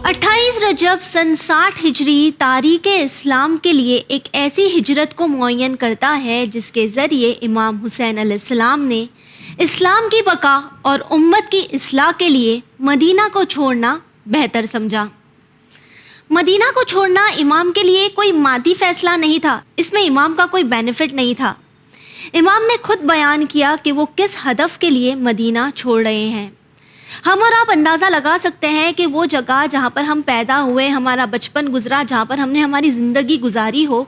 اٹھائیس رجب سن 60 ہجری تاریخ اسلام کے لیے ایک ایسی ہجرت کو معین کرتا ہے جس کے ذریعے امام حسین علیہ السلام نے اسلام کی بقا اور امت کی اصلاح کے لیے مدینہ کو چھوڑنا بہتر سمجھا۔ مدینہ کو چھوڑنا امام کے لیے کوئی مادی فیصلہ نہیں تھا، اس میں امام کا کوئی بینیفٹ نہیں تھا۔ امام نے خود بیان کیا کہ وہ کس ہدف کے لیے مدینہ چھوڑ رہے ہیں۔ ہم اور آپ اندازہ لگا سکتے ہیں کہ وہ جگہ جہاں پر ہم پیدا ہوئے، ہمارا بچپن گزرا، جہاں پر ہم نے ہماری زندگی گزاری ہو،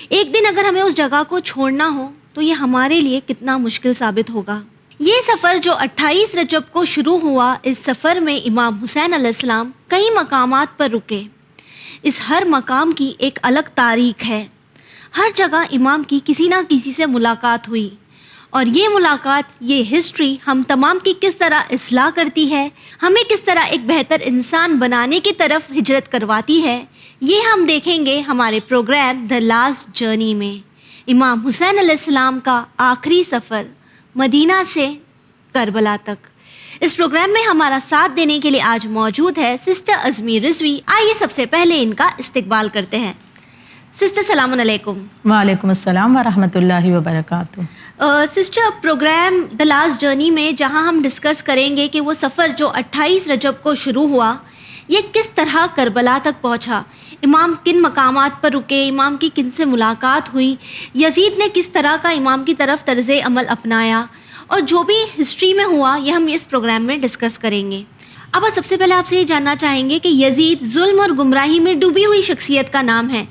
ایک دن اگر ہمیں اس جگہ کو چھوڑنا ہو تو یہ ہمارے لیے کتنا مشکل ثابت ہوگا۔ یہ سفر جو 28 رجب کو شروع ہوا، اس سفر میں امام حسین علیہ السلام کئی مقامات پر رکے۔ اس ہر مقام کی ایک الگ تاریخ ہے۔ ہر جگہ امام کی کسی نہ کسی سے ملاقات ہوئی، اور یہ ملاقات، یہ ہسٹری ہم تمام کی کس طرح اصلاح کرتی ہے، ہمیں کس طرح ایک بہتر انسان بنانے کی طرف ہجرت کرواتی ہے، یہ ہم دیکھیں گے ہمارے پروگرام دی لاسٹ جرنی میں۔ امام حسین علیہ السلام کا آخری سفر مدینہ سے کربلا تک۔ اس پروگرام میں ہمارا ساتھ دینے کے لیے آج موجود ہے سسٹر ازمی رضوی۔ آئیے سب سے پہلے ان کا استقبال کرتے ہیں۔ سسٹر السلام علیکم۔ وعلیکم السلام ورحمۃ اللہ وبرکاتہ۔ Sister, programme the last journey میں جہاں ہم ڈسکس کریں گے کہ وہ سفر جو 28 رجب کو شروع ہوا، یہ کس طرح کربلا تک پہنچا، امام کن مقامات پر رکے، امام کی کن سے ملاقات ہوئی، یزید نے کس طرح کا امام کی طرف طرز عمل اپنایا، اور جو بھی ہسٹری میں ہوا یہ ہم اس پروگرام میں ڈسکس کریں گے۔ اب سب سے پہلے آپ سے یہ جاننا چاہیں گے کہ یزید ظلم اور گمراہی میں ڈوبی ہوئی شخصیت کا نام ہے۔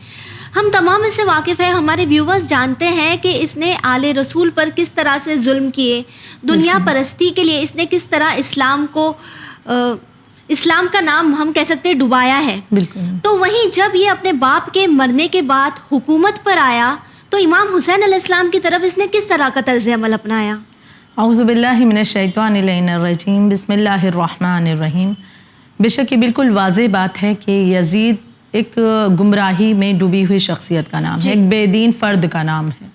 ہم تمام اس سے واقف ہیں، ہمارے ویورز جانتے ہیں کہ اس نے آل رسول پر کس طرح سے ظلم کیے، دنیا پرستی کے لیے اس نے کس طرح اسلام کا نام ہم کہہ سکتے ڈبایا ہے۔ بالکل۔ تو وہیں جب یہ اپنے باپ کے مرنے کے بعد حکومت پر آیا تو امام حسین علیہ السلام کی طرف اس نے کس طرح کا طرز عمل اپنایا؟ اعوذ باللہ من الشیطان اللعین الرجیم، بسم اللہ الرحمن الرحیم۔ بے شک یہ بالکل واضح بات ہے کہ یزید ایک گمراہی میں ڈوبی ہوئی شخصیت کا نام ہے، ایک بے دین فرد کا نام ہے،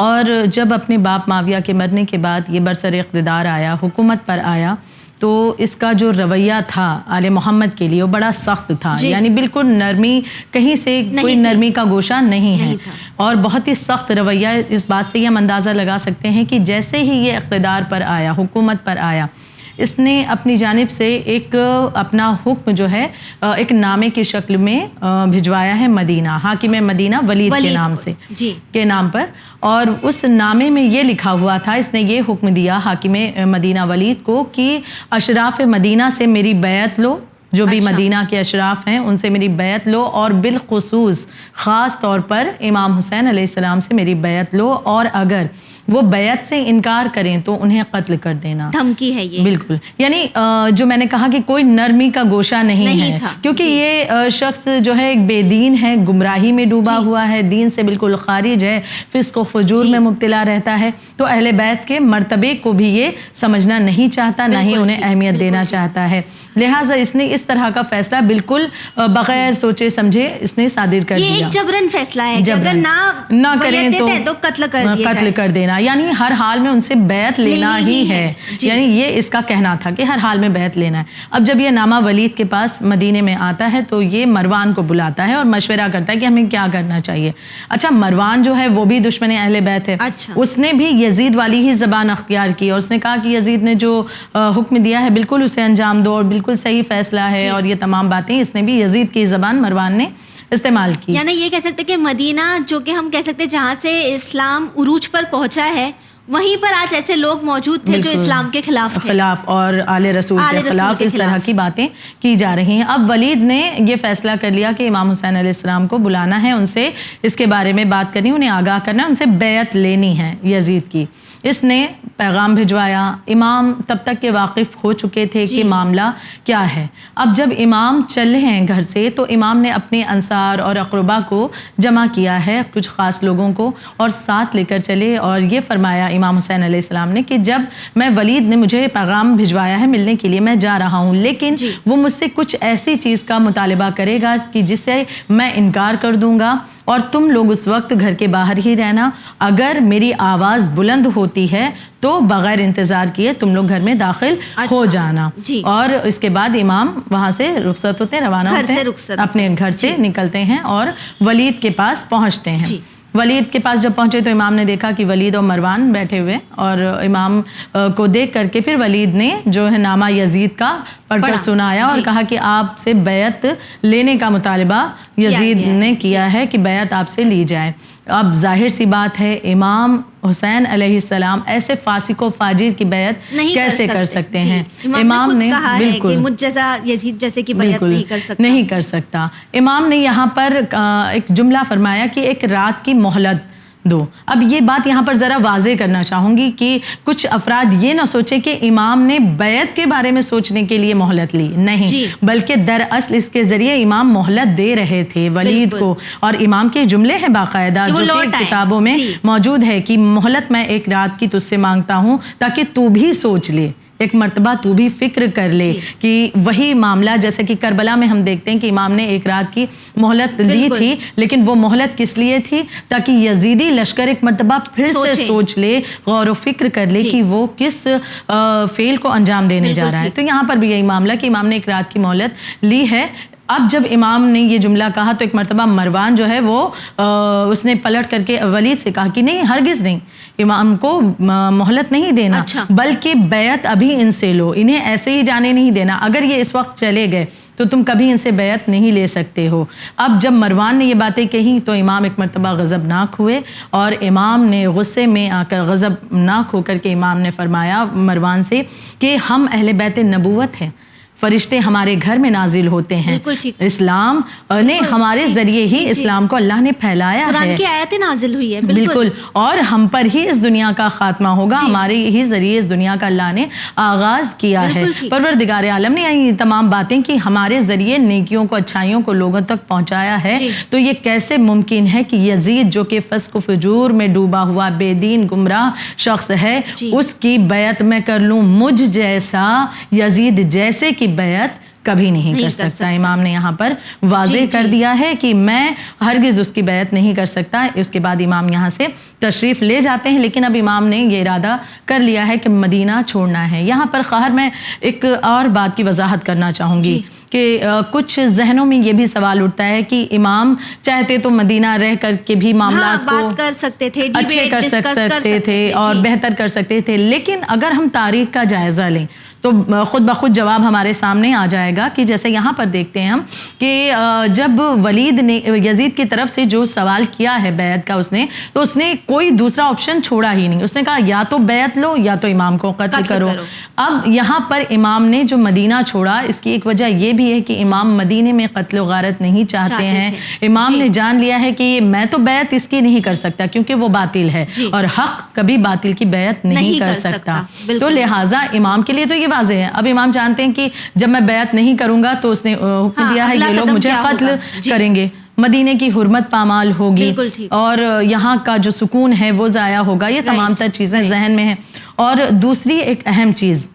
اور جب اپنے باپ معاویہ کے مرنے کے بعد یہ برسر اقتدار آیا، حکومت پر آیا، تو اس کا جو رویہ تھا آل محمد کے لیے وہ بڑا سخت تھا، یعنی بالکل نرمی، کہیں سے کوئی نرمی کا گوشہ نہیں ہے، اور بہت ہی سخت رویہ۔ اس بات سے ہم اندازہ لگا سکتے ہیں کہ جیسے ہی یہ اقتدار پر آیا، حکومت پر آیا، اس نے اپنی جانب سے ایک اپنا حکم جو ہے ایک نامے کی شکل میں بھجوایا ہے مدینہ، حاکم مدینہ ولید کے نام سے کے نام پر، اور اس نامے میں یہ لکھا ہوا تھا، اس نے یہ حکم دیا حاکم مدینہ ولید کو کہ اشراف مدینہ سے میری بیعت لو، جو بھی مدینہ کے اشراف ہیں ان سے میری بیعت لو، اور بالخصوص خاص طور پر امام حسین علیہ السلام سے میری بیعت لو، اور اگر وہ بیعت سے انکار کریں تو انہیں قتل کر دینا۔ دھمکی ہے یہ۔ بالکل، یعنی جو میں نے کہا کہ کوئی نرمی کا گوشہ نہیں ہے، کیونکہ یہ شخص جو ہے ایک بے دین ہے، گمراہی میں ڈوبا ہوا ہے، دین سے بالکل خارج ہے، فسق و فجور میں مبتلا رہتا ہے، تو اہل بیت کے مرتبے کو بھی یہ سمجھنا نہیں چاہتا، نہ ہی انہیں اہمیت دینا چاہتا ہے، لہٰذا اس نے اس طرح کا فیصلہ بالکل بغیر سوچے سمجھے اس نے صادر کر دیا۔ یہ ایک جبرن فیصلہ ہے کہ اگر نہ کریں تو قتل کر دینا، یعنی ہر حال میں ان سے بیعت لینا ہی ہے، یعنی یہ اس کا کہنا تھا کہ ہر حال میں بیعت لینا ہے۔ اب جب یہ نامہ ولید کے پاس مدینے میں آتا ہے تو یہ مروان کو بلاتا ہے اور مشورہ کرتا ہے کہ ہمیں کیا کرنا چاہیے۔ اچھا، مروان جو ہے وہ بھی دشمن اہل بیت ہے، اس نے بھی یزید والی ہی زبان اختیار کی، اور اس نے کہا کہ یزید نے جو حکم دیا ہے بالکل اسے انجام دو، اور بالکل صحیح فیصلہ ہے، اور یہ تمام باتیں اس نے بھی یزید کی زبان مروان نے استعمال کی۔ یعنی یہ کہہ سکتے کہ مدینہ جو کہ ہم کہہ سکتے جہاں سے اسلام عروج پر پہنچا ہے، وہیں پر آج ایسے لوگ موجود تھے جو اسلام کے خلاف اور آل رسول کے خلاف اس طرح کی باتیں کی جا رہی ہیں۔ اب ولید نے یہ فیصلہ کر لیا کہ امام حسین علیہ السلام کو بلانا ہے، ان سے اس کے بارے میں بات کرنی، انہیں آگاہ کرنا، ان سے بیعت لینی ہے یزید کی۔ اس نے پیغام بھجوایا، امام تب تک کے واقف ہو چکے تھے کہ معاملہ کیا ہے۔ اب جب امام چلے ہیں گھر سے تو امام نے اپنے انصار اور اقربا کو جمع کیا ہے، کچھ خاص لوگوں کو، اور ساتھ لے کر چلے، اور یہ فرمایا امام حسین علیہ السلام نے کہ جب میں ولید نے مجھے پیغام بھجوایا ہے ملنے کے لیے، میں جا رہا ہوں، لیکن وہ مجھ سے کچھ ایسی چیز کا مطالبہ کرے گا کہ جس سے میں انکار کر دوں گا، اور تم لوگ اس وقت گھر کے باہر ہی رہنا، اگر میری آواز بلند ہوتی ہے تو بغیر انتظار کیے تم لوگ گھر میں داخل ہو جانا. اور اس کے بعد امام وہاں سے رخصت ہوتے ہیں، روانہ ہوتے ہیں، اپنے گھر سے نکلتے ہیں اور ولید کے پاس پہنچتے ہیں. ولید کے پاس جب پہنچے تو امام نے دیکھا کہ ولید اور مروان بیٹھے ہوئے، اور امام کو دیکھ کر کے پھر ولید نے جو ہے نامہ یزید کا پڑھ کر سنایا اور کہا کہ آپ سے بیعت لینے کا مطالبہ یزید نے کیا ہے کہ بیعت آپ سے لی جائے. اب ظاہر سی بات ہے امام حسین علیہ السلام ایسے فاسق و فاجر کی بیعت کیسے کر سکتے ہیں؟ امام نے بالکل مجھ جیسا یزید جیسے کی بیعت نہیں کر سکتا. امام نے یہاں پر ایک جملہ فرمایا کہ ایک رات کی مہلت دو. اب یہ بات یہاں پر ذرا واضح کرنا چاہوں گی کہ کچھ افراد یہ نہ سوچے کہ امام نے بیعت کے بارے میں سوچنے کے لیے مہلت لی، نہیں، بلکہ دراصل اس کے ذریعے امام مہلت دے رہے تھے ولید کو. اور امام کے جملے ہیں باقاعدہ جو کہ کتابوں میں موجود ہے کہ مہلت میں ایک رات کی تجھ سے مانگتا ہوں تاکہ تو بھی سوچ لے، ایک مرتبہ تو بھی فکر کر لے کہ وہی معاملہ جیسے کہ کربلا میں ہم دیکھتے ہیں کہ امام نے ایک رات کی مہلت لی تھی، لیکن وہ مہلت کس لیے تھی؟ تاکہ یزیدی لشکر ایک مرتبہ پھر سے سوچ لے، غور و فکر کر لے کہ وہ کس فعل کو انجام دینے جا رہا ہے. تو یہاں پر بھی یہی معاملہ کہ امام نے ایک رات کی مہلت لی ہے. اب جب امام نے یہ جملہ کہا تو ایک مرتبہ مروان جو ہے وہ اس نے پلٹ کر کے ولید سے کہا کہ نہیں، ہرگز نہیں، امام کو مہلت نہیں دینا، بلکہ بیعت ابھی ان سے لو، انہیں ایسے ہی جانے نہیں دینا. اگر یہ اس وقت چلے گئے تو تم کبھی ان سے بیعت نہیں لے سکتے ہو. اب جب مروان نے یہ باتیں کہیں تو امام ایک مرتبہ غضبناک ہوئے، اور امام نے غصے میں آ کر غضبناک ہو کر کے امام نے فرمایا مروان سے کہ ہم اہل بیت نبوت ہیں، فرشتے ہمارے گھر میں نازل ہوتے ہیں، اسلام نے ہمارے ذریعے ہی اسلام کو اللہ نے پھیلایا ہے، قرآن کی آیتیں نازل ہوئی ہے، بالکل، اور ہم پر ہی اس دنیا کا خاتمہ ہوگا، ہمارے ہی ذریعے اس دنیا کا اللہ نے آغاز کیا ہے. پروردگار عالم نے یہ تمام باتیں کہ ہمارے ذریعے نیکیوں کو، اچھائیوں کو لوگوں تک پہنچایا ہے. تو یہ کیسے ممکن ہے کہ یزید جو کہ فسق و فجور میں ڈوبا ہوا بے دین گمراہ شخص ہے، اس کی بیعت میں کر لوں؟ مجھ جیسا یزید جیسے کی بیعت کبھی نہیں کر سکتا. امام نے یہاں پر واضح کر دیا ہے کہ میں ہرگز اس کی بیعت نہیں کر سکتا. اس کے بعد امام یہاں سے تشریف لے جاتے ہیں، لیکن اب امام نے یہ ارادہ کر لیا ہے کہ مدینہ چھوڑنا ہے. یہاں پر خواہر میں ایک اور بات کی وضاحت کرنا چاہوں گی کہ کچھ ذہنوں میں یہ بھی سوال اٹھتا ہے کہ امام چاہتے تو مدینہ رہ کر کے بھی معاملات کو کر سکتے تھے، اچھے کر سکتے تھے اور بہتر کر سکتے تھے. لیکن اگر ہم تاریخ کا جائزہ لیں تو خود بخود جواب ہمارے سامنے آ جائے گا کہ جیسے یہاں پر دیکھتے ہیں ہم کہ جب ولید نے یزید کی طرف سے جو سوال کیا ہے بیعت کا، تو اس نے کوئی دوسرا آپشن چھوڑا ہی نہیں. اس نے کہا یا تو بیعت لو یا تو امام کو قتل کرو. اب یہاں پر امام نے جو مدینہ چھوڑا، اس کی ایک وجہ یہ بھی ہے کہ امام مدینے میں قتل و غارت نہیں چاہتے ہیں. امام نے جان لیا ہے کہ میں تو بیعت اس کی نہیں کر سکتا کیونکہ وہ باطل ہے، اور حق کبھی باطل کی بیعت نہیں کر سکتا. تو لہٰذا امام کے لیے تو یہ واضح ہے. اب امام جانتے ہیں کہ جب میں بیعت نہیں کروں گا تو اس نے حکم دیا ہے یہ لوگ مجھے قتل کریں گے، مدینے کی حرمت پامال ہوگی، اور یہاں کا جو سکون ہے وہ ضائع ہوگا. یہ تمام تر چیزیں ذہن میں ہیں. اور دوسری ایک اہم چیز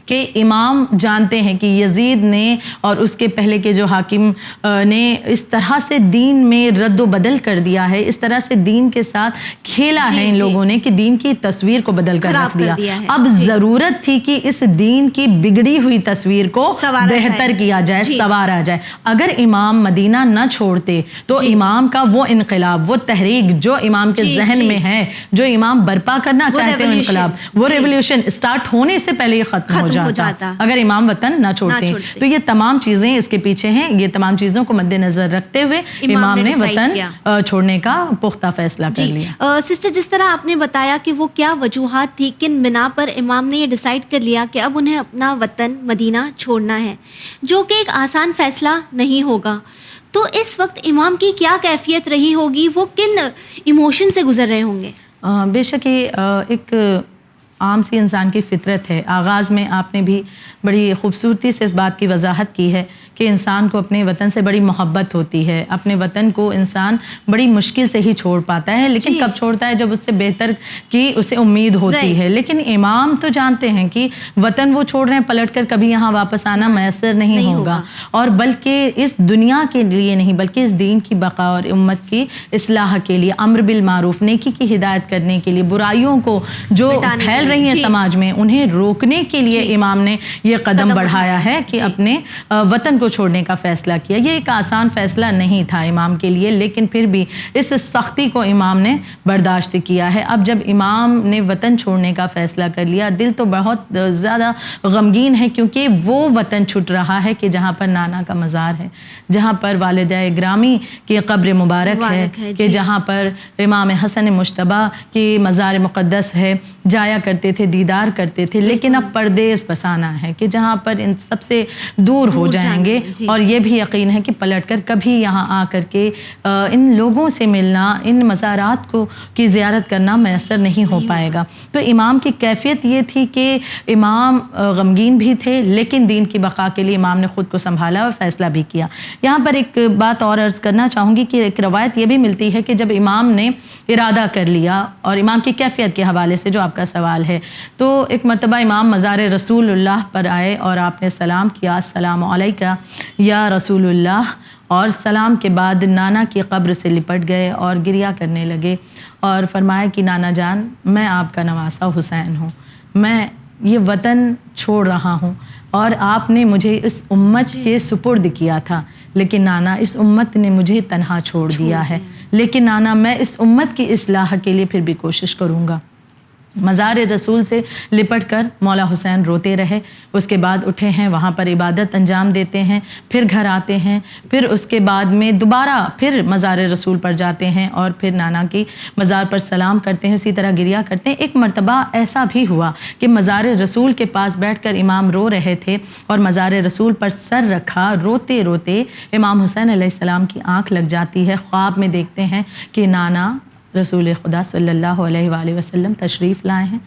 کہ امام جانتے ہیں کہ یزید نے اور اس کے پہلے کے جو حاکم نے اس طرح سے دین میں رد و بدل کر دیا ہے، اس طرح سے دین کے ساتھ کھیلا ہے ان لوگوں نے کہ دین کی تصویر کو بدل کر رکھ دیا. اب ضرورت تھی کہ اس دین کی بگڑی ہوئی تصویر کو بہتر کیا جائے، سنوارا جائے. اگر امام مدینہ نہ چھوڑتے تو امام کا وہ انقلاب، وہ تحریک جو امام کے ذہن میں ہے، جو امام برپا کرنا چاہتے ہیں انقلاب، وہ ریولیوشن اسٹارٹ ہونے سے پہلے یہ ختم ہو جاتا اگر امام وطن نہ چھوڑتے. تو یہ تمام چیزیں اس کے پیچھے ہیں. یہ تمام چیزوں کو مد نظر رکھتے ہوئے امام نے وطن چھوڑنے کا پختہ فیصلہ کر لیا. سسٹر، جس طرح آپ نے بتایا کہ وہ کیا وجوہات تھی، کن بنا پر امام نے یہ ڈیسائیڈ کر لیا کہ اب انہیں اپنا وطن مدینہ چھوڑنا ہے، جو کہ ایک آسان فیصلہ نہیں ہوگا، تو اس وقت امام کی کیا کیفیت رہی ہوگی؟ وہ کن ایموشن سے گزر رہے ہوں گے؟ بے شک یہ ایک عام سی انسان کی فطرت ہے. آغاز میں آپ نے بھی بڑی خوبصورتی سے اس بات کی وضاحت کی ہے کہ انسان کو اپنے وطن سے بڑی محبت ہوتی ہے. اپنے وطن کو انسان بڑی مشکل سے ہی چھوڑ پاتا ہے, لیکن کب چھوڑتا ہے؟ جب اس سے بہتر کی اسے امید ہوتی ہے. لیکن امام تو جانتے ہیں کہ وطن وہ چھوڑ رہے ہیں, پلٹ کر کبھی یہاں واپس آنا میسر نہیں ہوگا, اور بلکہ اس دنیا کے لیے نہیں بلکہ اس دین کی بقا اور امت کی اصلاح کے لیے, امر بالمعروف نیکی کی ہدایت کرنے کے لیے, برائیوں کو جو پھیل رہی ہیں سماج میں انہیں روکنے کے لیے امام نے یہ قدم بڑھایا ہے کہ اپنے وطن کو چھوڑنے کا فیصلہ کیا. یہ ایک آسان فیصلہ نہیں تھا امام کے لیے, لیکن پھر بھی اس سختی کو امام نے برداشت کیا ہے. اب جب امام نے وطن چھوڑنے کا فیصلہ کر لیا, دل تو بہت زیادہ غمگین ہے, کیونکہ وہ وطن چھٹ رہا ہے کہ جہاں پر نانا کا مزار ہے, جہاں پر والدہ گرامی کی قبر مبارک ہے, کہ جہاں پر امام حسن مجتبی کی مزار مقدس ہے, جایا کرتے تھے, دیدار کرتے تھے. لیکن اب پردیس بسانا ہے کہ جہاں پر ان سب سے دور ہو جائیں گے, اور یہ بھی یقین ہے کہ پلٹ کر کبھی یہاں آ کر کے ان لوگوں سے ملنا, ان مزارات کو کی زیارت کرنا میسر نہیں ہو پائے گا. تو امام کی کیفیت یہ تھی کہ امام غمگین بھی تھے, لیکن دین کی بقا کے لیے امام نے خود کو سنبھالا اور فیصلہ بھی کیا. یہاں پر ایک بات اور عرض کرنا چاہوں گی کہ ایک روایت یہ بھی ملتی ہے کہ جب امام نے ارادہ کر لیا, اور امام کی کیفیت کے حوالے سے جو آپ کا سوال ہے, تو ایک مرتبہ امام مزار رسول اللہ پر آئے اور آپ نے سلام کیا, السلام علیکہ یا رسول اللہ, اور سلام کے بعد نانا کی قبر سے لپٹ گئے اور گریہ کرنے لگے, اور فرمایا کہ نانا جان, میں آپ کا نواسہ حسین ہوں, میں یہ وطن چھوڑ رہا ہوں, اور آپ نے مجھے اس امت کے سپرد کیا تھا, لیکن نانا اس امت نے مجھے تنہا چھوڑ دیا ہے, لیکن نانا میں اس امت کی اصلاح کے لیے پھر بھی کوشش کروں گا. مزار رسول سے لپٹ کر مولا حسین روتے رہے. اس کے بعد اٹھے ہیں, وہاں پر عبادت انجام دیتے ہیں, پھر گھر آتے ہیں, پھر اس کے بعد میں دوبارہ پھر مزار رسول پر جاتے ہیں, اور پھر نانا کی مزار پر سلام کرتے ہیں, اسی طرح گریہ کرتے ہیں. ایک مرتبہ ایسا بھی ہوا کہ مزار رسول کے پاس بیٹھ کر امام رو رہے تھے, اور مزار رسول پر سر رکھا, روتے روتے امام حسین علیہ السلام کی آنکھ لگ جاتی ہے. خواب میں دیکھتے ہیں کہ نانا رسول خدا صلی اللہ علیہ وآلہ وسلم تشریف لائے ہیں,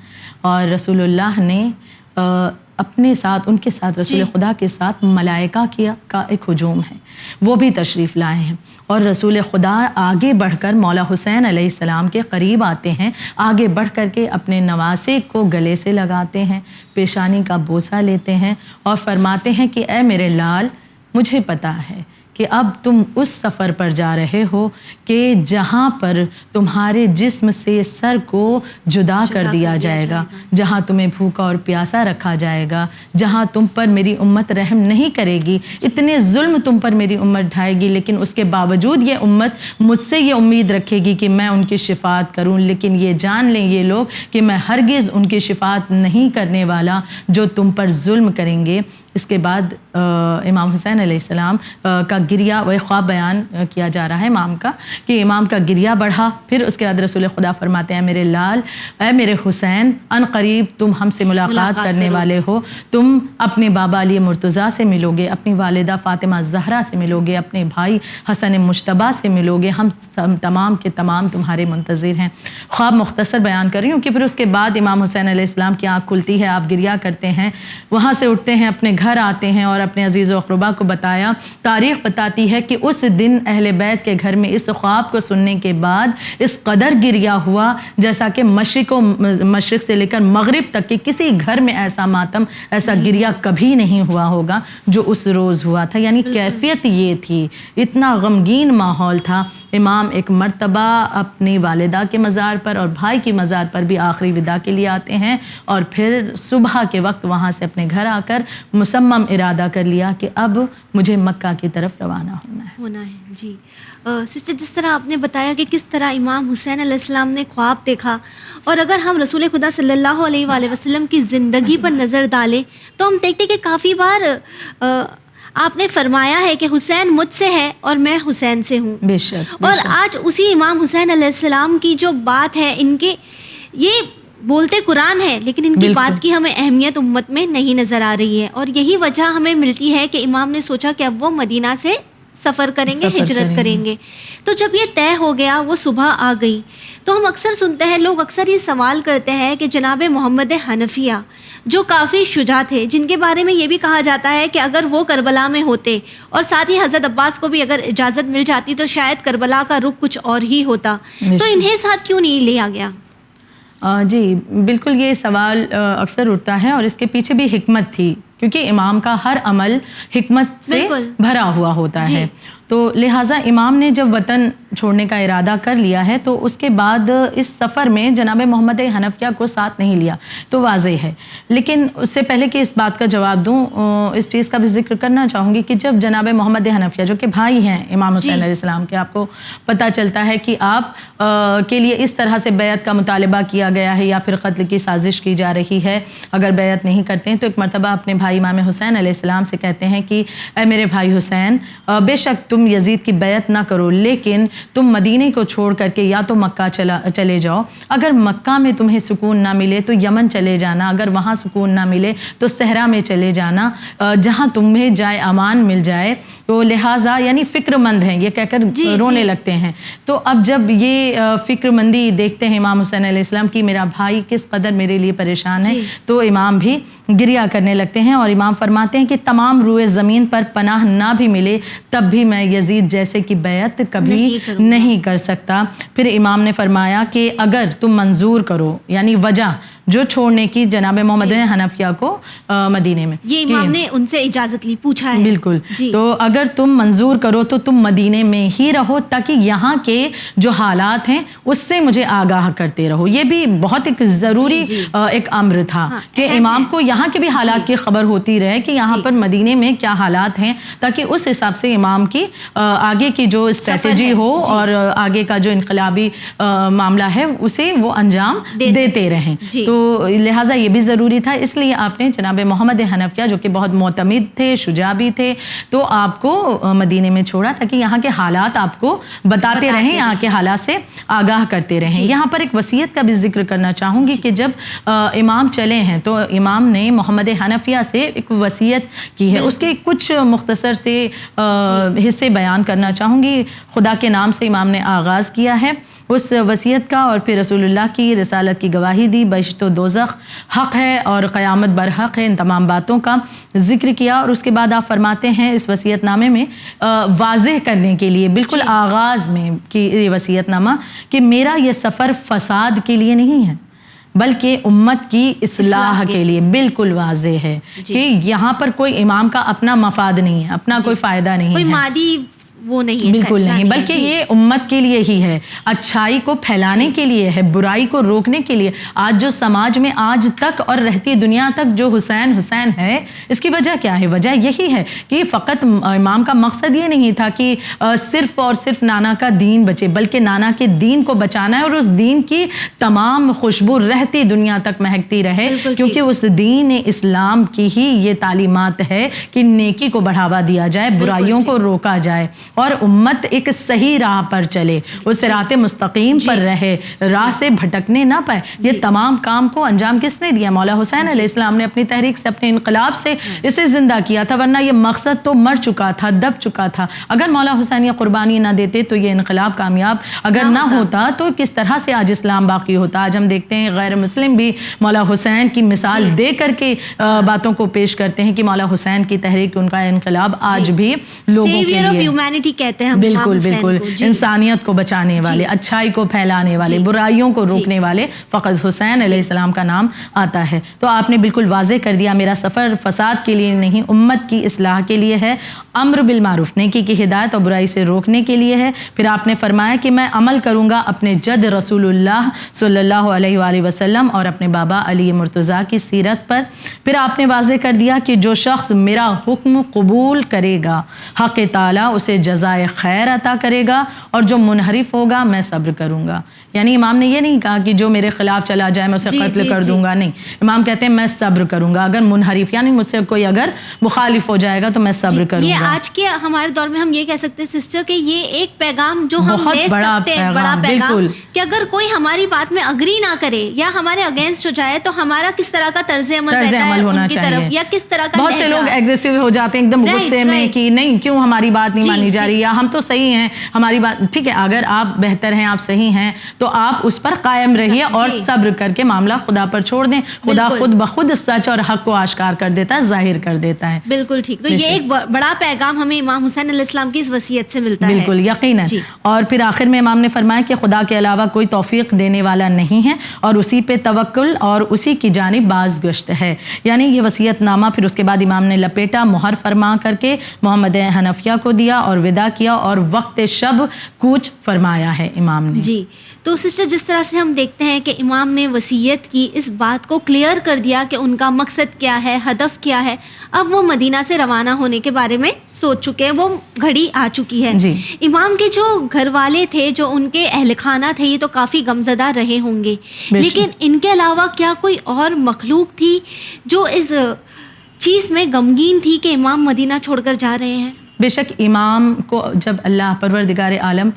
اور رسول اللہ نے اپنے ساتھ, ان کے ساتھ, رسول خدا کے ساتھ ملائکہ کا ایک ہجوم ہے, وہ بھی تشریف لائے ہیں. اور رسول خدا آگے بڑھ کر مولا حسین علیہ السلام کے قریب آتے ہیں, آگے بڑھ کر کے اپنے نواسے کو گلے سے لگاتے ہیں, پیشانی کا بوسہ لیتے ہیں, اور فرماتے ہیں کہ اے میرے لال, مجھے پتہ ہے کہ اب تم اس سفر پر جا رہے ہو کہ جہاں پر تمہارے جسم سے سر کو جدا کر دیا جائے گا, جہاں تمہیں بھوکا اور پیاسا رکھا جائے گا, جہاں تم پر میری امت رحم نہیں کرے گی, اتنے ظلم تم پر میری امت ڈھائے گی, لیکن اس کے باوجود یہ امت مجھ سے یہ امید رکھے گی کہ میں ان کی شفاعت کروں. لیکن یہ جان لیں یہ لوگ کہ میں ہرگز ان کی شفاعت نہیں کرنے والا جو تم پر ظلم کریں گے. اس کے بعد امام حسین علیہ السلام کا گریہ, وہ خواب بیان کیا جا رہا ہے امام کا, کہ امام کا گریہ بڑھا. پھر اس کے بعد رسول خدا فرماتے ہیں, میرے لال, اے میرے حسین, ان قریب تم ہم سے ملاقات کرنے والے ہو, تم اپنے بابا علی مرتضیٰ سے ملو گے, اپنی والدہ فاطمہ زہرا سے ملو گے, اپنے بھائی حسن مجتبی سے ملو گے, ہم تمام کے تمام تمہارے منتظر ہیں. خواب مختصر بیان کر رہی ہوں کہ پھر اس کے بعد امام حسین علیہ السلام کی آنکھ کھلتی ہے, آپ گریہ کرتے ہیں, وہاں سے اٹھتے ہیں, اپنے گھر آتے ہیں, اور اپنے عزیز و اقربا کو بتایا. تاریخ بتاتی ہے کہ اس دن اہل بیت کے گھر میں اس خواب کو سننے کے بعد اس قدر گریہ ہوا جیسا کہ مشرق سے لے کر مغرب تک کے کسی گھر میں ایسا ماتم, ایسا گریہ کبھی نہیں ہوا ہوگا جو اس روز ہوا تھا. یعنی کیفیت یہ تھی, اتنا غمگین ماحول تھا. امام ایک مرتبہ اپنی والدہ کے مزار پر اور بھائی کی مزار پر بھی آخری وداع کے لیے آتے ہیں, اور پھر صبح کے وقت وہاں سے اپنے گھر آ کر مصمم ارادہ کر لیا کہ اب مجھے مکہ کی طرف روانہ ہونا ہے. جی سسٹر, جس طرح آپ نے بتایا کہ کس طرح امام حسین علیہ السلام نے خواب دیکھا, اور اگر ہم رسول خدا صلی اللہ علیہ وآلہ وسلم کی زندگی پر نظر ڈالیں تو ہم دیکھتے کہ کافی بار آپ نے فرمایا ہے کہ حسین مجھ سے ہے اور میں حسین سے ہوں. بے شک. اور آج اسی امام حسین علیہ السلام کی جو بات ہے, ان کے یہ بولتے قرآن ہے, لیکن ان کی بات کی ہمیں اہمیت امت میں نہیں نظر آ رہی ہے. اور یہی وجہ ہمیں ملتی ہے کہ امام نے سوچا کہ اب وہ مدینہ سے سفر کریں گے, ہجرت کریں گے. تو جب یہ طے ہو گیا، وہ صبح آ گئی، تو ہم اکثر سنتے ہیں، لوگ اکثر یہ سوال کرتے ہیں کہ جناب محمد حنفیہ جو کافی شجاع تھے، جن کے بارے میں یہ بھی کہا جاتا ہے کہ اگر وہ کربلا میں ہوتے اور ساتھ ہی حضرت عباس کو بھی اگر اجازت مل جاتی تو شاید کربلا کا رخ کچھ اور ہی ہوتا، تو انہیں ساتھ کیوں نہیں لیا گیا؟ جی بالکل، یہ سوال اکثر اٹھتا ہے اور اس کے پیچھے بھی حکمت تھی، کیونکہ امام کا ہر عمل حکمت سے بھرا ہوا ہوتا ہے. تو لہٰذا امام نے جب وطن چھوڑنے کا ارادہ کر لیا ہے تو اس کے بعد اس سفر میں جناب محمد حنفیہ کو ساتھ نہیں لیا تو واضح ہے. لیکن اس سے پہلے کہ اس بات کا جواب دوں، اس چیز کا بھی ذکر کرنا چاہوں گی کہ جب جناب محمد حنفیہ جو کہ بھائی ہیں امام حسین علیہ السلام کے، آپ کو پتہ چلتا ہے کہ آپ کے لیے اس طرح سے بیعت کا مطالبہ کیا گیا ہے یا پھر قتل کی سازش کی جا رہی ہے، اگر بیعت نہیں کرتے ہیں تو ایک مرتبہ اپنے بھائی امام حسین علیہ السلام سے کہتے ہیں کہ اے میرے بھائی حسین، بے شک تم یزید کی بیعت نہ کرو، لیکن تم مدینے کو چھوڑ کر کے یا تو مکہ چلے جاؤ، اگر مکہ میں تمہیں سکون نہ ملے تو یمن چلے جانا، اگر وہاں سکون نہ ملے تو صحرا میں چلے جانا، جہاں تمہیں جائے امان مل جائے. تو لہٰذا یعنی فکر مند ہیں، یہ کہہ کر رونے لگتے ہیں. تو اب جب یہ فکر مندی دیکھتے ہیں امام حسین علیہ السلام کی میرا بھائی کس قدر میرے لیے پریشان ہے، تو امام بھی گریہ کرنے لگتے ہیں اور امام فرماتے ہیں کہ تمام روئے زمین پر پناہ نہ بھی ملے تب بھی میں یزید جیسے کی بیعت کبھی نہیں کر سکتا. پھر امام نے فرمایا کہ اگر تم منظور کرو، یعنی وجہ جو چھوڑنے کی جناب محمد حنفیہ کو مدینے میں، یہ امام نے ان سے اجازت لی، پوچھا ہے. بالکل. تو اگر تم منظور کرو تو تم مدینے میں ہی رہو تاکہ یہاں کے جو حالات ہیں اس سے مجھے آگاہ کرتے رہو. یہ بھی بہت ایک ضروری ایک امر تھا کہ امام کو یہاں کے بھی حالات کی خبر ہوتی رہے کہ یہاں پر مدینے میں کیا حالات ہیں، تاکہ اس حساب سے امام کی آگے کی جو اسٹریٹجی ہو اور آگے کا جو انقلابی معاملہ ہے اسے وہ انجام دیتے رہیں. تو لہٰذا یہ بھی ضروری تھا، اس لیے آپ نے جناب محمد حنفیہ جو کہ بہت معتمد تھے، شجاع بھی تھے، تو آپ کو مدینے میں چھوڑا تاکہ یہاں کے حالات آپ کو بتاتے رہیں، یہاں کے حالات سے آگاہ کرتے رہیں. یہاں پر ایک وصیت کا بھی ذکر کرنا چاہوں گی کہ جب امام چلے ہیں تو امام نے محمد حنفیہ سے ایک وصیت کی ہے، اس کے کچھ مختصر سے حصے بیان کرنا چاہوں گی. خدا کے نام سے امام نے آغاز کیا ہے اس وصیت کا، اور پھر رسول اللہ کی رسالت کی گواہی دی، بہشت و دوزخ حق ہے اور قیامت برحق ہے، ان تمام باتوں کا ذکر کیا. اور اس کے بعد آپ فرماتے ہیں اس وصیت نامے میں واضح کرنے کے لیے بالکل آغاز میں کہ یہ وصیت نامہ کہ میرا یہ سفر فساد کے لیے نہیں ہے بلکہ امت کی اصلاح کے لیے. بالکل واضح ہے کہ یہاں پر کوئی امام کا اپنا مفاد نہیں ہے، اپنا کوئی فائدہ نہیں ہے، کوئی مادی وہ نہیں ہے، بالکل نہیں، بلکہ یہ امت کے لیے ہی ہے، اچھائی کو پھیلانے کے لیے ہے، برائی کو روکنے کے لیے. آج جو سماج میں آج تک اور رہتی دنیا تک جو حسین حسین ہے، اس کی وجہ کیا ہے؟ وجہ یہی ہے کہ فقط امام کا مقصد یہ نہیں تھا کہ صرف اور صرف نانا کا دین بچے، بلکہ نانا کے دین کو بچانا ہے اور اس دین کی تمام خوشبو رہتی دنیا تک مہکتی رہے، کیونکہ اس دین صرام کی ہی یہ تعلیمات ہے کہ نیکی کو بڑھاوا دیا جائے، برائیوں کو روکا جائے اور امت ایک صحیح راہ پر چلے، اس صراط مستقیم پر رہے، راہ سے بھٹکنے نہ پائے. یہ تمام کام کو انجام کس نے دیا؟ مولا حسین علیہ السلام نے اپنی تحریک سے، اپنے انقلاب سے اسے زندہ کیا تھا، ورنہ یہ مقصد تو مر چکا تھا، دب چکا تھا. اگر مولا حسین یہ قربانی نہ دیتے تو یہ انقلاب کامیاب اگر نہ ہوتا تو کس طرح سے آج اسلام باقی ہوتا. آج ہم دیکھتے ہیں غیر مسلم بھی مولا حسین کی مثال دے کر کے باتوں کو پیش کرتے ہیں کہ مولا حسین کی تحریک، ان کا انقلاب آج بھی لوگوں کے لیے کہتے ہیں. بالکل بالکل، انسانیت کو بچانے والے، اچھائی کو پھیلانے والے، برائیوں کو روکنے والے فقط حسین علیہ السلام کا نام آتا ہے. تو آپ نے بالکل واضح کر دیا میرا سفر فساد کے لیے نہیں، امت کی اصلاح کے لیے ہے، امر بالمعروف نیکی کی ہدایت اور برائی سے روکنے کے لیے ہے. پھر آپ نے فرمایا کہ میں عمل کروں گا اپنے جد رسول اللہ صلی اللہ علیہ وآلہ وسلم اور اپنے بابا علی مرتضیٰ کی سیرت پر. پھر آپ نے واضح کر دیا کہ جو شخص میرا حکم قبول کرے گا حق تعالیٰ اسے جزائے خیر عطا کرے گا، اور جو منحرف ہوگا میں صبر کروں گا. یعنی امام نے یہ نہیں کہا کہ جو میرے خلاف چلا جائے میں اسے قتل کر دوں گا، نہیں، امام کہتے ہیں میں صبر کروں گا. اگر منحرف یعنی مجھ سے کوئی اگر مخالف ہو جائے گا تو میں صبر کروں گا. یہ آج کے ہمارے دور میں ہم یہ کہہ سکتے ہیں سسٹر کہ یہ ایک پیغام جو ہم دے سکتے ہیں، بڑا پیغام، کہ اگر کوئی ہماری بات میں اگری نہ کرے یا ہمارے اگینسٹ ہو جائے تو ہمارا کس طرح کا طرز عمل ہونا چاہیے. یا کس طرح کا. بہت سے لوگ ایگریسو ہو جاتے ہیں ایک دم غصے میں کہ نہیں کیوں ہماری بات نہیں مانی جائے جا رہی ہے، ہم تو صحیح ہیں، ہماری بات ٹھیک ہے، اگر آپ بہتر ہیں، آپ صحیح ہیں تو آپ اس پر قائم رہیے اور صبر کر کے معاملہ خدا پر چھوڑ دیں. خدا خود بخود سچ اور حق کو آشکار کر دیتا ہے، ظاہر کر دیتا ہے. بالکل ٹھیک. تو یہ ایک بڑا پیغام ہمیں امام حسین علیہ السلام کی اس وصیت سے ملتا ہے. بالکل یقیناً. اور پھر آخر میں امام نے فرمایا کہ خدا کے علاوہ کوئی توفیق دینے والا نہیں ہے اور اسی پہ توکل اور اسی کی جانب باز گشت ہے. یعنی یہ وصیت نامہ پھر اس کے بعد امام نے لپیٹا، مہر فرما کر کے محمد حنفیہ کو دیا اور وداع کیا اور وقت شب کوچ فرمایا ہے امام نے. جی. تو سسٹر جس طرح سے ہم دیکھتے ہیں کہ امام نے وصیت کی، اس بات کو کلیئر کر دیا کہ ان کا مقصد کیا ہے، ہدف کیا ہے، اب وہ مدینہ سے روانہ ہونے کے بارے میں سوچ چکے ہیں، وہ گھڑی آ چکی ہے. جی. امام کے جو گھر والے تھے، جو ان کے اہل خانہ تھے، یہ تو کافی غمزدہ رہے ہوں گے، لیکن ان کے علاوہ کیا کوئی اور مخلوق تھی جو اس چیز میں غمگین تھی کہ امام مدینہ چھوڑ کر جا رہے ہیں؟ بے شک امام کو جب اللہ پروردگار عالم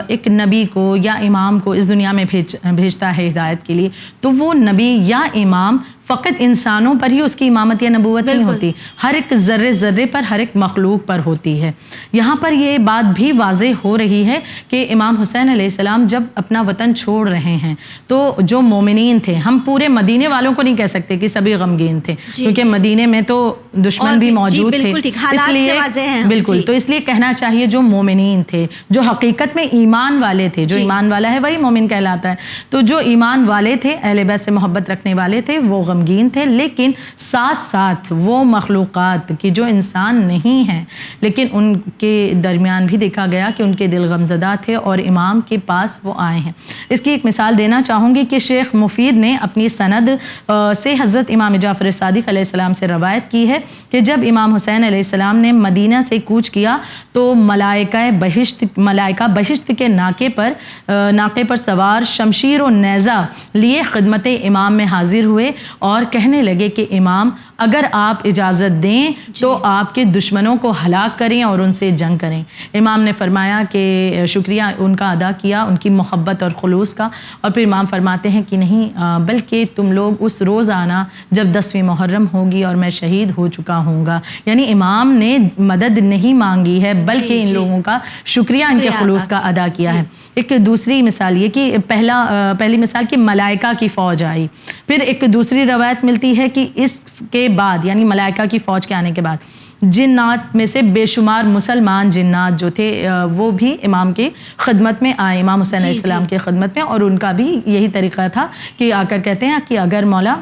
ایک نبی کو یا امام کو اس دنیا میں بھیجتا ہے ہدایت کے لیے، تو وہ نبی یا امام فقط انسانوں پر ہی اس کی امامت یا نبوت نہیں ہوتی، ہر ایک ذرے ذرے پر، ہر ایک مخلوق پر ہوتی ہے. یہاں پر یہ بات بھی واضح ہو رہی ہے کہ امام حسین علیہ السلام جب اپنا وطن چھوڑ رہے ہیں تو جو مومنین تھے، ہم پورے مدینے والوں کو نہیں کہہ سکتے کہ سبھی غمگین تھے، کیونکہ مدینے میں تو دشمن بھی موجود تھے، اس لیے بالکل، تو اس لیے کہنا چاہیے جو مومنین تھے، جو حقیقت میں ایمان والے تھے، جو ایمان والا ہے وہی مومن کہلاتا ہے، تو جو ایمان والے تھے، اہل بیت سے محبت رکھنے والے تھے، وہ غمگین تھے. لیکن ساتھ ساتھ وہ مخلوقات کی جو انسان نہیں ہیں لیکن ان کے درمیان بھی دیکھا گیا کہ ان کے دل غمزدہ تھے اور امام کے پاس وہ آئے ہیں. اس کی ایک مثال دینا چاہوں گی کہ شیخ مفید نے اپنی سند سے حضرت امام جعفر صادق علیہ السلام سے روایت کی ہے کہ جب امام حسین علیہ السلام نے مدینہ سے کوچ کیا تو ملائکہ بہشت کے ناقے پر سوار شمشیر و نیزہ لیے خدمت امام میں حاضر ہوئے اور کہنے لگے کہ امام اگر آپ اجازت دیں تو آپ کے دشمنوں کو ہلاک کریں اور ان سے جنگ کریں. امام نے فرمایا کہ شکریہ ان کا ادا کیا، ان کی محبت اور خلوص کا، اور پھر امام فرماتے ہیں کہ نہیں بلکہ تم لوگ اس روز آنا جب 10ویں محرم ہوگی اور میں شہید ہو چکا ہوں گا. یعنی امام نے مدد نہیں مانگی ہے بلکہ ان لوگوں کا شکریہ ان کے خلوص کا ادا کیا ہے. ایک دوسری مثال یہ کہ پہلی مثال کہ ملائکہ کی فوج آئی، پھر ایک دوسری روایت ملتی ہے کہ اس کے بعد یعنی ملائکہ کی فوج کے آنے کے بعد جنات میں سے بے شمار مسلمان جنات جو تھے وہ بھی امام کی خدمت میں آئے، امام حسین علیہ السلام کی خدمت میں، اور ان کا بھی یہی طریقہ تھا کہ آ کر کہتے ہیں کہ اگر مولا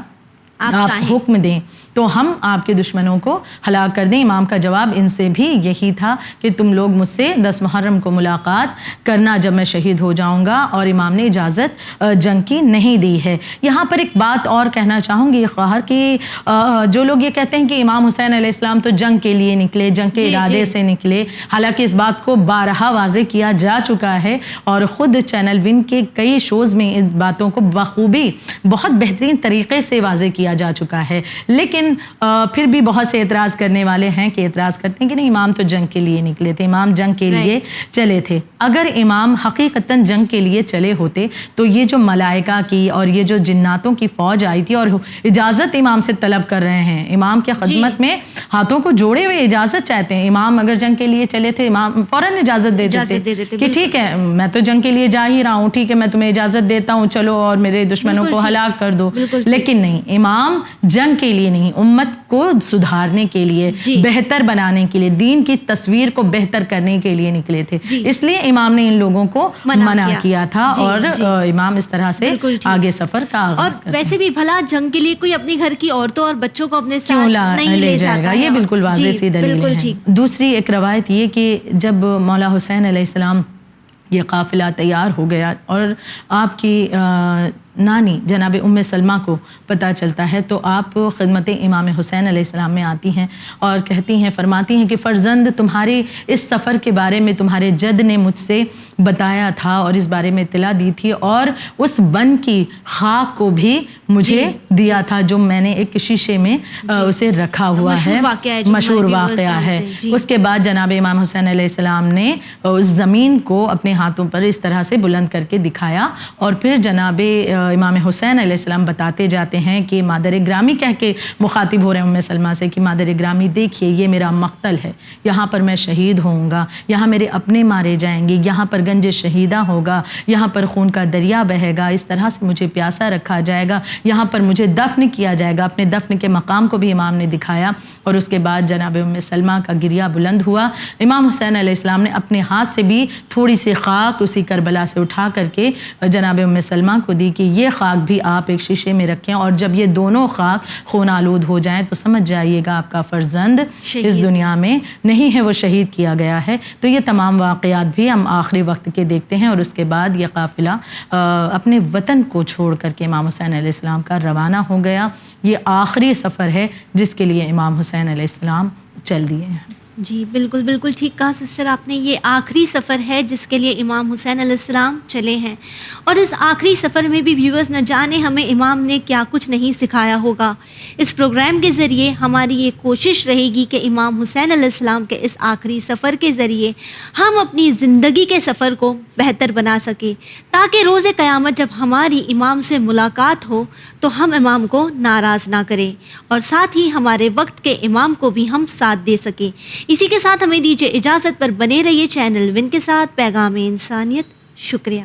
آپ حکم دیں تو ہم آپ کے دشمنوں کو ہلاک کر دیں. امام کا جواب ان سے بھی یہی تھا کہ تم لوگ مجھ سے 10 محرم کو ملاقات کرنا جب میں شہید ہو جاؤں گا، اور امام نے اجازت جنگ کی نہیں دی ہے. یہاں پر ایک بات اور کہنا چاہوں گی خواہر کہ جو لوگ یہ کہتے ہیں کہ امام حسین علیہ السلام تو جنگ کے لیے نکلے، جنگ کے ارادے سے نکلے، حالانکہ اس بات کو بارہا واضح کیا جا چکا ہے اور خود چینل ون کے کئی شوز میں ان باتوں کو بخوبی بہت بہترین طریقے سے واضح کیا جا چکا ہے. لیکن پھر بھی بہت سے اعتراض کرنے والے ہیں کہ اعتراض کرتے ہیں کہ نہیں امام تو جنگ کے لیے نکلے تھے، امام جنگ کے لیے چلے تھے. اگر امام حقیقتاً جنگ کے لیے چلے ہوتے تو یہ جو ملائکہ کی اور یہ جو جناتوں کی فوج آئی تھی اور اجازت امام سے طلب کر رہے ہیں، امام کے خدمت میں ہاتھوں کو جوڑے ہوئے اجازت چاہتے ہیں. امام اگر جنگ کے لیے چلے تھے امام فوراً اجازت دے دیتے کہ ٹھیک ہے میں تو جنگ کے لیے جا ہی رہا ہوں، ٹھیک ہے میں تمہیں اجازت دیتا ہوں، چلو اور میرے دشمنوں کو ہلاک کر دو. لیکن نہیں، امام جنگ کے لیے نہیں، امت کو سدھارنے کے لیے، بہتر بنانے کے لیے، دین کی تصویر کو بہتر کرنے کے لیے نکلے تھے. اس لیے امام نے ان لوگوں کو منع کیا تھا اور امام اس طرح سے آگے سفر کا آغاز کرتے. اور ویسے بھی بھلا جنگ کے لیے کوئی اپنے گھر کی عورتوں اور بچوں کو اپنے ساتھ نہیں لے جائے گا، یہ بالکل واضح سی دلیل ہے. دوسری ایک روایت یہ کہ جب مولا حسین علیہ السلام یہ قافلہ تیار ہو گیا اور آپ کی نانی جناب ام سلمہ کو پتہ چلتا ہے تو آپ خدمت امام حسین علیہ السلام میں آتی ہیں اور کہتی ہیں، فرماتی ہیں کہ فرزند تمہارے اس سفر کے بارے میں تمہارے جد نے مجھ سے بتایا تھا اور اس بارے میں اطلاع دی تھی اور اس بن کی خاک کو بھی مجھے دیا تھا جو میں نے ایک شیشے میں اسے رکھا ہوا ہے، مشہور واقعہ ہے. اس کے بعد جناب امام حسین علیہ السلام نے اس زمین کو اپنے ہاتھوں پر اس طرح سے بلند کر کے دکھایا اور پھر جناب امام حسین علیہ السلام بتاتے جاتے ہیں کہ مادر گرامی کہہ کے مخاطب ہو رہے ہیں ام سلمہ سے کہ مادر گرامی دیکھیے یہ میرا مقتل ہے، یہاں پر میں شہید ہوں گا، یہاں میرے اپنے مارے جائیں گے، یہاں پر گنج شہیدہ ہوگا، یہاں پر خون کا دریا بہے گا، اس طرح سے مجھے پیاسا رکھا جائے گا، یہاں پر مجھے دفن کیا جائے گا۔ اپنے دفن کے مقام کو بھی امام نے دکھایا اور اس کے بعد جناب ام سلمہ کا گریہ بلند ہوا۔ امام حسین علیہ السلام نے اپنے ہاتھ سے بھی تھوڑی سی خاک اسی کربلا سے اٹھا کر کے جناب ام سلمہ کو دی کہ یہ خاک بھی آپ ایک شیشے میں رکھیں، اور جب یہ دونوں خاک خون آلود ہو جائیں تو سمجھ جائیے گا آپ کا فرزند اس دنیا میں نہیں ہے، وہ شہید کیا گیا ہے۔ تو یہ تمام واقعات بھی ہم آخری وقت کے دیکھتے ہیں، اور اس کے بعد یہ قافلہ اپنے وطن کو چھوڑ کر کے امام حسین علیہ السلام کا روانہ ہو گیا۔ یہ آخری سفر ہے جس کے لیے امام حسین علیہ السلام چل دیے ہیں۔ جی بالکل بالکل ٹھیک کہا سسٹر آپ نے، یہ آخری سفر ہے جس کے لیے امام حسین علیہ السلام چلے ہیں، اور اس آخری سفر میں بھی ویورز نہ جانے ہمیں امام نے کیا کچھ نہیں سکھایا ہوگا۔ اس پروگرام کے ذریعے ہماری یہ کوشش رہے گی کہ امام حسین علیہ السلام کے اس آخری سفر کے ذریعے ہم اپنی زندگی کے سفر کو بہتر بنا سکیں، تاکہ روز قیامت جب ہماری امام سے ملاقات ہو تو ہم امام کو ناراض نہ کریں، اور ساتھ ہی ہمارے وقت کے امام کو بھی ہم ساتھ دے سکیں۔ اسی کے ساتھ ہمیں دیجیے اجازت، پر بنے رہیے چینل ون کے ساتھ۔ پیغام انسانیت، شکریہ۔